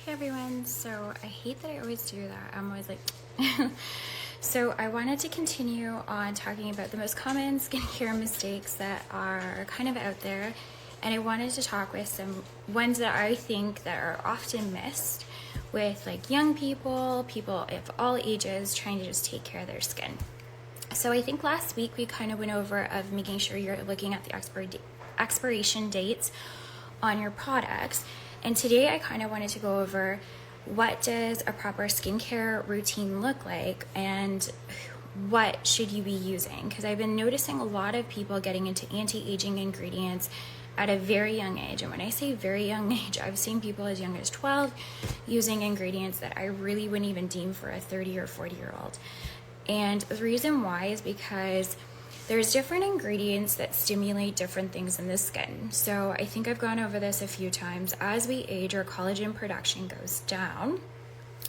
Hey everyone, so I hate that I always do that. I'm always like, so I wanted to continue on talking about the most common skincare mistakes that are kind of out there. And I wanted to talk with some ones that I think that are often missed with like young people of all ages trying to just take care of their skin. So I think last week we kind of went over of making sure you're looking at the expiration dates on your products. And today I kind of wanted to go over what does a proper skincare routine look like and what should you be using, because I've been noticing a lot of people getting into anti-aging ingredients at a very young age. And when I say very young age, I've seen people as young as 12 using ingredients that I really wouldn't even deem for a 30 or 40-year-old. And the reason why is because there's different ingredients that stimulate different things in the skin. So I think I've gone over this a few times. As we age, our collagen production goes down,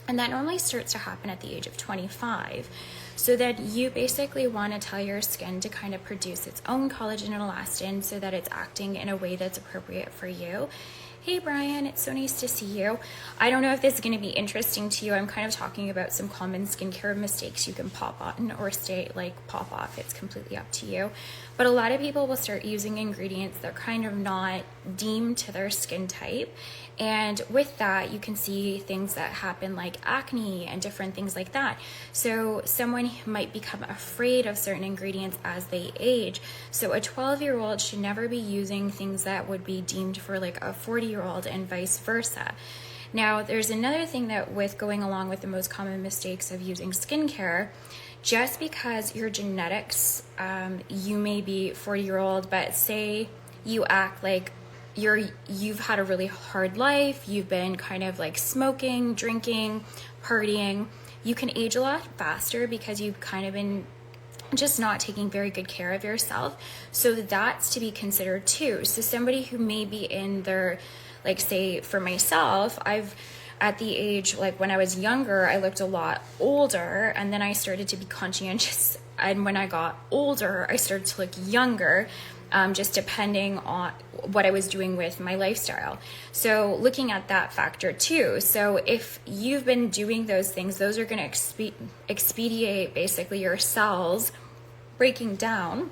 and that normally starts to happen at the age of 25. So that you basically want to tell your skin to kind of produce its own collagen and elastin so that it's acting in a way that's appropriate for you. Hey Brian, it's so nice to see you. I don't know if this is going to be interesting to you. I'm kind of talking about some common skincare mistakes you can pop on or pop off. It's completely up to you. But a lot of people will start using ingredients that are kind of not deemed to their skin type. And with that, you can see things that happen like acne and different things like that. So someone might become afraid of certain ingredients as they age. So a 12-year-old should never be using things that would be deemed for like a 40-year-old and vice versa. Now, there's another thing that with going along with the most common mistakes of using skincare, just because your genetics, you may be 40-year-old, but say you act like you've had a really hard life, you've been kind of like smoking, drinking, partying, you can age a lot faster because you've kind of been just not taking very good care of yourself. So that's to be considered too. So somebody who may be in their, like say for myself, at the age, like when I was younger, I looked a lot older, and then I started to be conscientious. And when I got older, I started to look younger, just depending on what I was doing with my lifestyle. So looking at that factor too. So if you've been doing those things, those are going to expedite basically your cells breaking down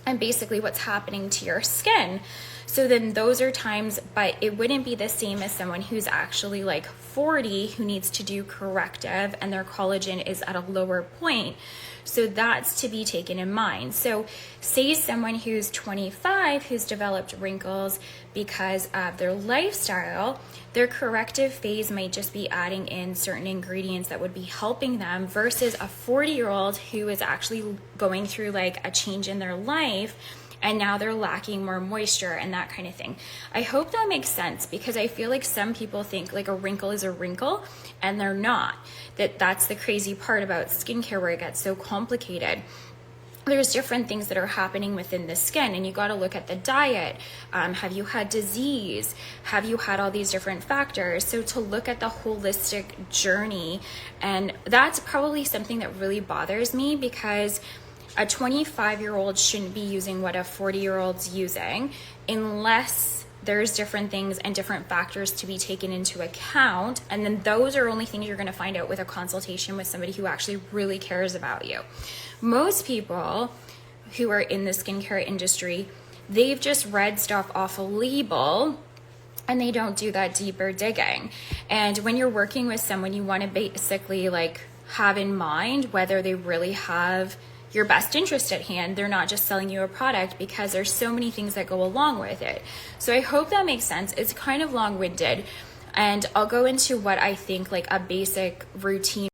and basically what's happening to your skin. So then those are times, but it wouldn't be the same as someone who's actually like 40 who needs to do corrective and their collagen is at a lower point. So that's to be taken in mind. So say someone who's 25 who's developed wrinkles because of their lifestyle, their corrective phase might just be adding in certain ingredients that would be helping them versus a 40-year-old who is actually going through like a change in their life and now they're lacking more moisture and that kind of thing. I hope that makes sense, because I feel like some people think like a wrinkle is a wrinkle and they're not. That's the crazy part about skincare where it gets so complicated. There's different things that are happening within the skin, and you got to look at the diet. Have you had disease? Have you had all these different factors? So to look at the holistic journey, and that's probably something that really bothers me, because a 25-year-old shouldn't be using what a 40-year-old's using unless there's different things and different factors to be taken into account. And then those are only things you're going to find out with a consultation with somebody who actually really cares about you. Most people who are in the skincare industry, they've just read stuff off a label and they don't do that deeper digging. And when you're working with someone, you want to basically like have in mind whether they really have your best interest at hand. They're not just selling you a product, because there's so many things that go along with it. So I hope that makes sense. It's kind of long-winded, and I'll go into what I think like a basic routine